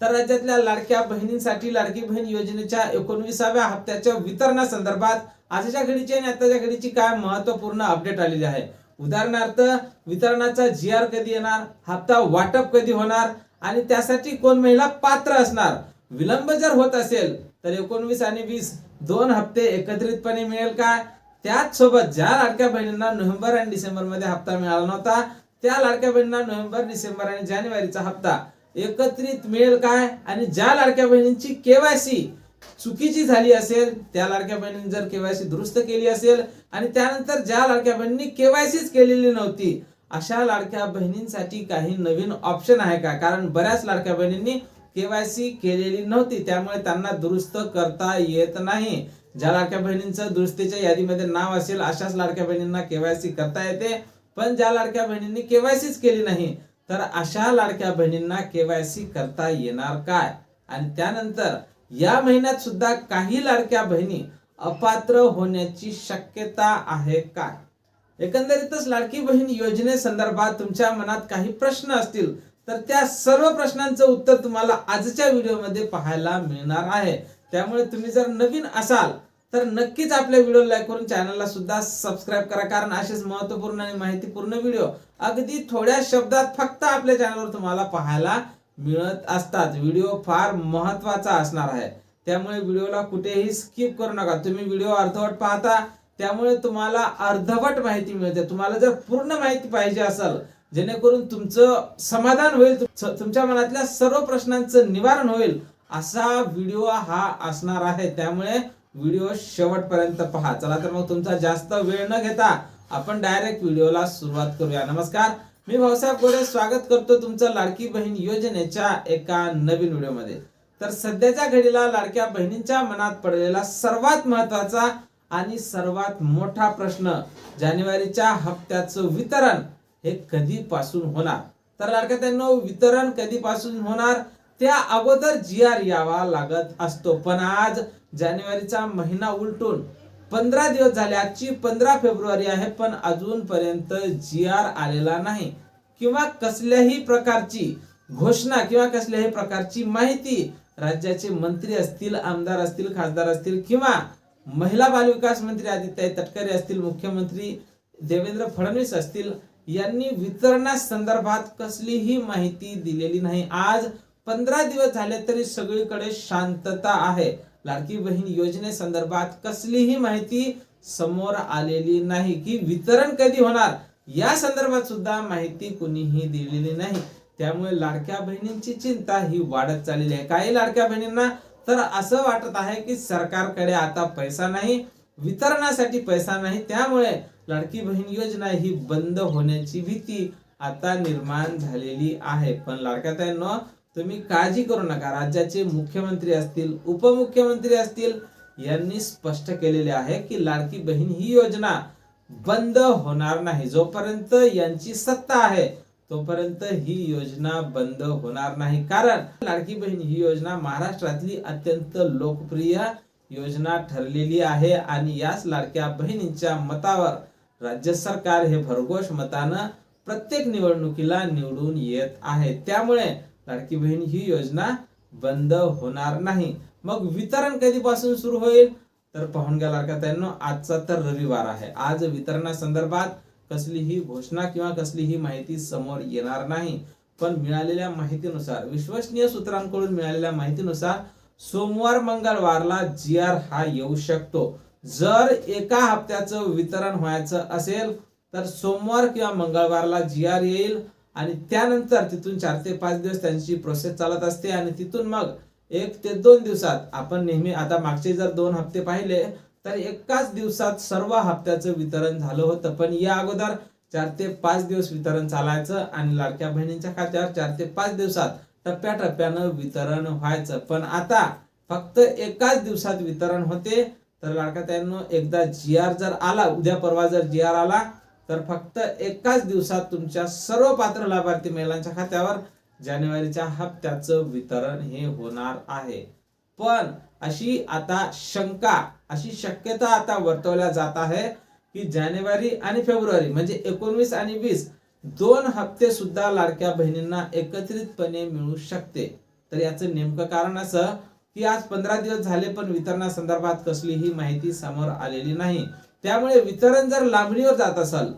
तर राज्यातल्या लाडक्या बहिणींसाठी लाडकी बहीण योजनेच्या 19व्या हप्त्याच्या वितरणासंदर्भात आजच्या घडीची आणि आताच्या घडीची काय महत्त्वपूर्ण अपडेट आलेली आहे। उदाहरणार्थ वितरणाचा GR कधी येणार, हप्ता वाटप कधी होणार आणि त्यासाठी कोण महिला पात्र असणार, विलंब जर होत असेल तर 19 आणि 20 दोन हप्ते एकत्रितपणे मिळेल का, त्याच सोबत ज्या लाडक्या बहिणींना नोव्हेंबर आणि डिसेंबर मध्ये हप्ता मिळाला नव्हता त्या लाडक्या बहिणींना नोव्हेंबर, डिसेंबर आणि जानेवारीचा हप्ता एकत्रित मिळेल काय, आणि ज्या लाडक्या बहिणींची KYC चुकीची झाली असेल त्या लाडक्या बहिणींनी जर KYC दुरुस्त केली असेल आणि त्यानंतर ज्या लाडक्या बहिणींनी KYCच केलेली नव्हती अशा लाडक्या बहिणींसाठी काही नवीन ऑप्शन आहे का, कारण बऱ्याच लाडक्या बहिणींनी KYC केलेली नव्हती त्यामुळे त्यांना दुरुस्त करता येत नाही। ज्या लाडक्या बहिणींचं दुरुस्तीच्या यादीमध्ये नाव असेल अशाच लाडक्या बहिणींना KYC करता येते, पण ज्या लाडक्या बहिणींनी KYCच केली नाही तर अशा लाडक्या बहिणींना KYC करता येणार काय, आणि त्यानंतर या महिन्यात सुद्धा काही लाडक्या बहिणी अपात्र होण्याची शक्यता आहे काय। एकंदरीतच लाडकी बहीण योजनेसंदर्भात तुमच्या मनात काही प्रश्न असतील तर त्या सर्व प्रश्नांचं उत्तर तुम्हाला आजच्या व्हिडिओमध्ये पाहायला मिळणार आहे। त्यामुळे तुम्ही जर नवीन असाल तर नक्कीच आपल्या व्हिडिओ लाईक करून चॅनलला सुद्धा सबस्क्राइब करा, कारण असेच महत्त्वपूर्ण आणि माहितीपूर्ण व्हिडिओ अगदी थोड्या शब्दात फक्त आपल्या चॅनलवर तुम्हाला पाहायला मिळत असतात। व्हिडिओ फार महत्त्वाचा असणार आहे त्यामुळे व्हिडिओला कुठेही स्किप करू नका। तुम्ही व्हिडिओ अर्धवट पाहता त्यामुळे तुम्हाला अर्धवट माहिती मिळते। तुम्हाला जर पूर्ण माहिती पाहिजे असेल जेणेकरून तुमचं समाधान होईल, तुमच्या मनातल्या सर्व प्रश्नांचं निवारण होईल असा व्हिडिओ हा असणार आहे, त्यामुळे व्हिडिओ शेवटपर्यंत पहा। चला तर मग तुमचा जास्त वेळ न घेता आपण डायरेक्ट व्हिडिओला सुरुवात करूया। नमस्कार, मी भाऊसाहेब गोरे स्वागत करतो तुमचं लाडकी बहीण योजनेच्या एका नवीन व्हिडिओमध्ये। तर सध्याच्या घडीला लाडक्या बहिणींच्या मनात पडलेला सर्वात महत्त्वाचा आणि सर्वात मोठा प्रश्न जानेवारीच्या हप्त्याचं वितरण हे कधीपासून होणार। तर लाडक्यांनो, वितरण कधीपासून होणार त्या अगोदर GR यावा लागत असतो, पण आज जानेवारीचा महिना उलटून 15 दिवस झाले। आजची 15 फेब्रुवारी आहे पण अजूनपर्यंत GR आलेला नाही किंवा कसल्याही प्रकारची घोषणा किंवा कसल्याही प्रकारची माहिती राज्याचे मंत्री असतील, आमदार असतील, खासदार असतील किंवा महिला बालविकास मंत्री आदित्य तटकरे असतील, मुख्यमंत्री देवेंद्र फडणवीस असतील यांनी वितरणासंदर्भात कसलीही माहिती दिलेली नाही। आज 15 दिवस झाले तरी सगळीकडे शांतता आहे। लाडकी बहीण योजनेसंदर्भात कसलीही माहिती समोर आलेली नाही की वितरण कधी होणार या संदर्भात सुद्धा माहिती कुणीही दिलेली नाही। त्यामुळे लाडक्या बहिणींची चिंता ही वाढत चाललेली आहे। काही लाडक्या बहिणींना तर असं वाटत आहे की सरकारकडे आता पैसा नाही, वितरणासाठी पैसा नाही, त्यामुळे लाडकी बहीण योजना ही बंद होण्याची भीती आता निर्माण झालेली आहे। पण लाडक्यांनो, तुम्ही काळजी करू नका। राज्याचे मुख्यमंत्री असतील, उपमुख्यमंत्री असतील यांनी स्पष्ट केलेले आहे की लाडकी बहीण ही योजना बंद होणार नाही। जोपर्यंत यांची सत्ता आहे तोपर्यंत ही योजना बंद होणार नाही, कारण लाडकी बहीण ही योजना महाराष्ट्रातली अत्यंत लोकप्रिय योजना ठरलेली आहे आणि याच लाडक्या बहिणींच्या मतावर राज्य सरकार हे भरघोष मतानं प्रत्येक निवडणुकीला निवडून येत आहे। त्यामुळे लाडकी बहीण ही योजना बंद होणार नाही। मग वितरण कधीपासून सुरू होईल तर पाहून घ्या लाडक्यांनो, आजचा तर रविवार आहे। आज वितरणासंदर्भात कसलीही घोषणा किंवा कसलीही माहिती समोर येणार नाही, पण मिळालेल्या माहितीनुसार, विश्वसनीय सूत्रांकडून मिळालेल्या माहितीनुसार सोमवार मंगळवारला GR हा येऊ शकतो। जर एका हप्त्याचं वितरण व्हायचं असेल तर सोमवार किंवा मंगळवारला GR येईल आणि त्यानंतर तिथून 4 ते 5 दिवस त्यांची प्रोसेस चालत असते आणि तिथून मग 1 ते 2 दिवसात, आपण नेहमी आता मागचे जर 2 हप्ते पाहिले तर एकाच दिवसात सर्व हप्त्याचं वितरण झालं होतं, पण या अगोदर 4 ते 5 दिवस वितरण चालायचं आणि लाडक्या बहिणींच्या खात्यावर 4 ते 5 दिवसात टप्प्याटप्प्यानं वितरण व्हायचं। पण आता फक्त एकाच दिवसात वितरण होते। तर लाडक्यांनो, एकदा GR जर आला, उद्या परवा जर GR आला तर फक्त एकाच दिवसात तुमच्या सर्व पात्र लाभार्थी महिलांच्या खात्यावर जानेवारीच्या हप्त्याचं वितरण हे होणार आहे। पण अशी आता शंका, अशी शक्यता आता वर्तवल्या जात आहे की जानेवारी आणि फेब्रुवारी म्हणजे 19 आणि 20 दोन हप्ते सुद्धा लाडक्या बहिणींना एकत्रितपणे मिळू शकते। तर याचं नेमकं कारण असं की आज 15 दिवस झाले पण वितरणासंदर्भात कसलीही माहिती समोर आलेली नाही. त्यामुळे वितरण जर लांबणीवर जात असेल,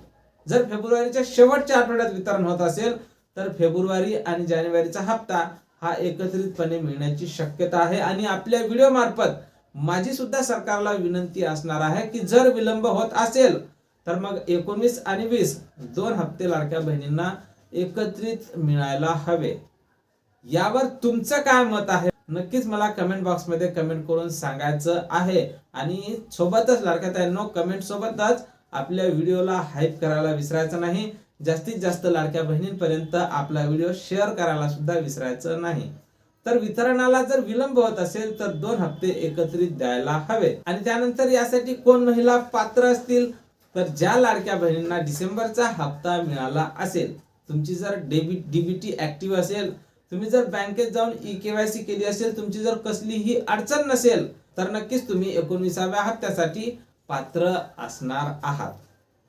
जर फेब्रुवारीच्या शेवटच्या आठवड्यात वितरण होत असेल तर फेब्रुवारी आणि जानेवारीचा हप्ता हा एकत्रितपणे मिळण्याची शक्यता आहे. आणि आपल्या व्हिडिओ मार्फत माझी सुद्धा सरकारला विनंती असणार आहे की जर विलंब होत असेल तर मग 19 आणि 20 दोन हप्ते लाडक्या बहिणींना एकत्रित मिळायला हवे. यावर तुमचं काय मत आहे नक्कीच मला कमेंट बॉक्स मध्ये कमेंट करून सांगायचं आहे. आणि सोबतच लाडक्या ताईंनो, कमेंट सोबतच आपल्या व्हिडिओला हाईप करायला विसरायचं नाही. जास्तीत जास्त लाडक्या बहिणींपर्यंत आपला व्हिडिओ शेअर करायला सुद्धा विसरायचं नाही. तर वितरणाला जर विलंब होत असेल तर 2 हप्ते एकत्रित द्यायला हवे. आणि त्यानंतर यासाठी कोण महिला पात्र असतील तर ज्या लाडक्या बहिणींना डिसेंबरचा हप्ता मिळाला असेल, तुमची जर डीबीटी ऍक्टिव्ह असेल, तुम्ही जर बँकेत जाऊन ई-केवायसी केली असेल, तुमची जर कसलीही अडचण नसेल तर नक्कीच तुम्ही 19व्या हप्त्यासाठी पात्र असणार आहात.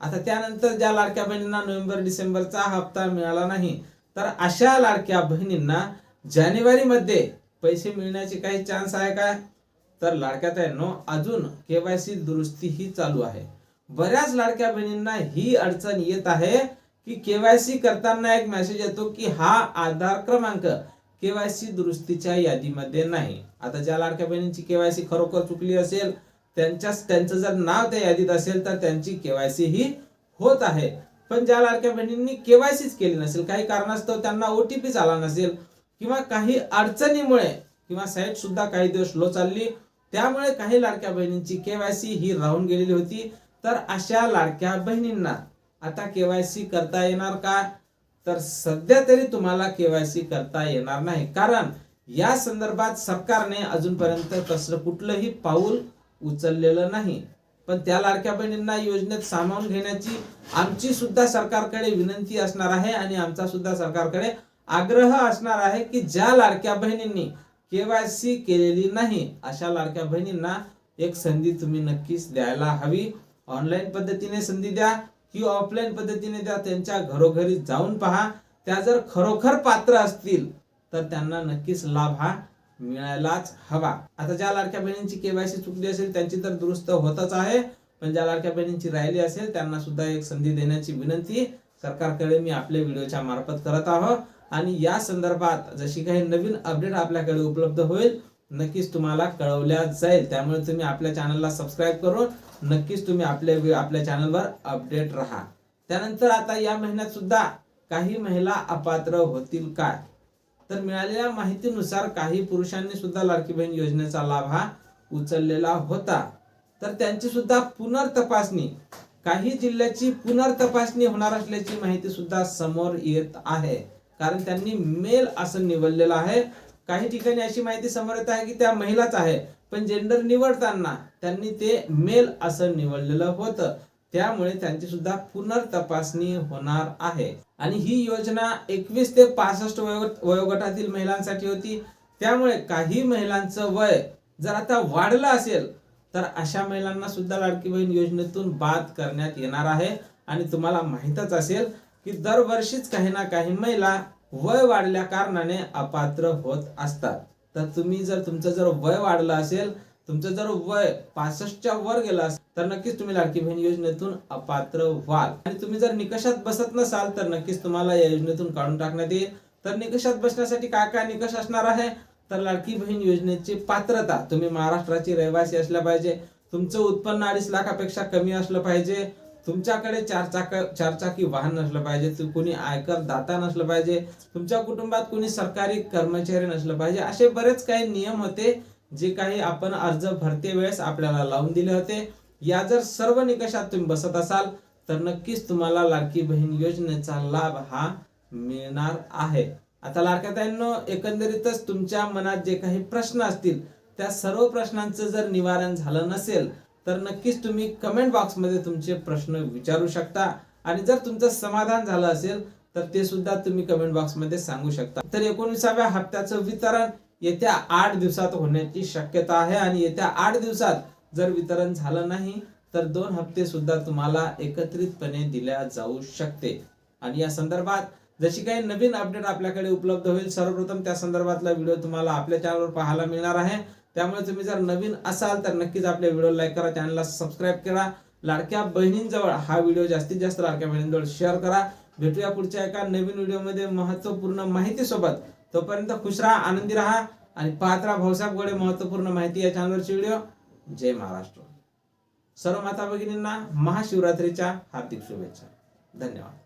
आता त्यानंतर ज्या लाडक्या बहिणींना नोव्हेंबर डिसेंबरचा हप्ता मिळाला नाही तर अशा लाडक्या बहिणींना जानेवारी मध्ये पैसे मिळण्याचे काही चान्स आहे का? तर लाडक्या ताईंनो, अजून केवायसी दुरुस्ती ही चालू आहे. बऱ्याच लाडक्या बहिणींना ही अडचण येत आहे की केवायसी करताना एक मेसेज येतो की हा आधार क्रमांक केवायसी दुरुस्तीच्या यादीमध्ये नाही. आता ज्या लाडक्या बहिणींची केवायसी खरोखर चुकली असेल, त्यांचं जर नाव त्या यादीत असेल तर त्यांची केवायसी ही होत आहे. पण ज्या लाडक्या बहिणींनी केवायसीच केली नसेल, काही कारणास्तव त्यांना ओटीपी आला नसेल किंवा काही अडचणीमुळे किंवा साईट सुद्धा काही दिवस स्लो चालली, त्यामुळे काही लाडक्या बहिणींची केवायसी ही राहून गेलेली होती, तर अशा लाडक्या बहिणींना आता केवायसी करता येणार का? तर सध्या तरी तुम्हाला केवायसी करता येणार नाही, कारण या संदर्भात सरकारने अजूनपर्यंत कसलं कुठलंही पाऊल उचललेलं नाही. पण त्या लाडक्या बहिणींना योजनेत सामावून घेण्याची आमची सुद्धा सरकारकडे विनंती असणार आहे आणि आमचा सुद्धा सरकारकडे आग्रह असणार आहे की ज्या लाडक्या बहिणींनी केवायसी केलेली नाही अशा लाडक्या बहिणींना एक संधी तुम्ही नक्कीच द्यायला हवी. ऑनलाईन पद्धतीने संधी द्या की ऑफलाईन पद्धतीने द्या, त्यांच्या घरोघरी जाऊन पहा. त्या जर खरोखर पात्र असतील तर त्यांना नक्कीच लाभ हा मिळायलाच हवा. आता ज्या लाडक्या बहिणींची केवायसी चुकली असेल त्यांची तर दुरुस्त होतच आहे, पण ज्या लाडक्या बहिणींची राहिली असेल त्यांना सुद्धा एक संधी देण्याची विनंती सरकारकडे मी आपल्या व्हिडिओच्या मार्फत करत आहोत. आणि या संदर्भात जशी काही नवीन अपडेट आपल्याकडे उपलब्ध होईल नक्कीच तुम्हाला कळवल्या जाईल. त्यामुळे तुम्ही आपल्या चॅनलला सबस्क्राईब करून नक्कीच तुम्ही आपल्या चॅनलवर अपडेट राहा. त्यानंतर आता या महिन्यात सुद्धा काही महिला अपात्र होतील काय? तर मिळालेल्या माहितीनुसार काही पुरुषांनी सुद्धा लाडकी बहीण योजनेचा लाभ हा उचललेला होता, तर त्यांची सुद्धा पुनर्तपासणी, काही जिल्ह्याची पुनर्तपासणी होणार असल्याची माहिती सुद्धा समोर येत आहे, कारण त्यांनी मेल असं निवडलेलं आहे. काही ठिकाणी अशी माहिती समोर येत आहे की त्या महिलाच आहे, पण जेंडर निवडताना त्यांनी ते मेल असं निवडलेलं होतं, त्यामुळे त्यांची सुद्धा पुनर्तपासणी होणार आहे. आणि ही योजना 21 ते 65 वयोगटातील महिलांसाठी होती, त्यामुळे काही महिलांचं वय जर आता वाढलं असेल तर अशा महिलांना सुद्धा लाडकी बहीण योजनेतून बाद करण्यात येणार आहे. आणि तुम्हाला माहितच असेल की दरवर्षीच काही ना काही महिला वय वाढल्या कारणाने अपात्र होत असतात. तर तुम्ही जर तुमचं जर वय वाढलं असेल, तुमचं जर वय 65च्या वर गेलं असेल तर नक्कीच तुम्ही लाडकी बहीण योजनेतून अपात्र व्हाल. आणि तुम्ही जर निकषात बसत नसाल तर नक्कीच तुम्हाला या योजनेतून काढून टाकण्यात येईल. तर निकषात बसण्यासाठी काय काय निकष असणार आहे? तर लाडकी बहीण योजनेची पात्रता, तुम्ही महाराष्ट्राचे रहिवासी असल्या पाहिजे, तुमचं उत्पन्न 2.5 लाखापेक्षा कमी असलं पाहिजे, तुमच्याकडे चारचाकी वाहन नसलं पाहिजे, कोणी आयकर दाता नसलं पाहिजे, तुमच्या कुटुंबात कोणी सरकारी कर्मचारी नसलं पाहिजे. असे बरेच काही नियम होते जे काही आपण अर्ज भरते वेळेस आपल्याला लावून दिले होते. या जर सर्व निकषात तुम्ही बसत असाल तर नक्कीच तुम्हाला लाडकी बहीण योजनेचा लाभ हा मिळणार आहे. आता लाडक्या ताईंनो, एकंदरीतच तुमच्या मनात जे काही प्रश्न असतील त्या सर्व प्रश्नांचं जर निवारण झालं नसेल तर नक्कीच तुम्ही कमेंट बॉक्स मध्ये तुमचे प्रश्न विचारू शकता. आणि जर तुमचं समाधान झालं असेल तर ते सुद्धा तुम्ही कमेंट बॉक्स मध्ये सांगू शकता. तर 19व्या हप्त्याचं वितरण येत्या 8 दिवसात होण्याची शक्यता आहे. आणि येत्या 8 दिवसात जर वितरण झालं नाही तर 2 हप्ते सुद्धा तुम्हाला एकत्रितपणे दिल्या जाऊ शकते. आणि या संदर्भात जशी काही नवीन अपडेट आपल्याकडे उपलब्ध होईल सर्वप्रथम त्या संदर्भातला व्हिडिओ तुम्हाला आपल्या चॅनलवर पाहायला मिळणार आहे। त्यामुळे तुम्ही जर नवीन असाल तर नक्कीच आपल्या व्हिडिओ लाईक करा, चॅनलला सबस्क्राईब करा, लाडक्या बहिणींजवळ हा व्हिडिओ जास्तीत जास्त लाडक्या बहिणींजवळ शेअर करा। भेटूया पुढच्या एका नवीन व्हिडिओमध्ये महत्त्वपूर्ण माहिती सोबत। तोपर्यंत खुश राहा, आनंदी राहा आणि पाहत राहा भाऊसाहेब गोडे महत्त्वपूर्ण माहिती या चॅनलवरची व्हिडिओ। जय महाराष्ट्र। सर्व माता भगिनींना महाशिवरात्रीच्या हार्दिक शुभेच्छा। धन्यवाद।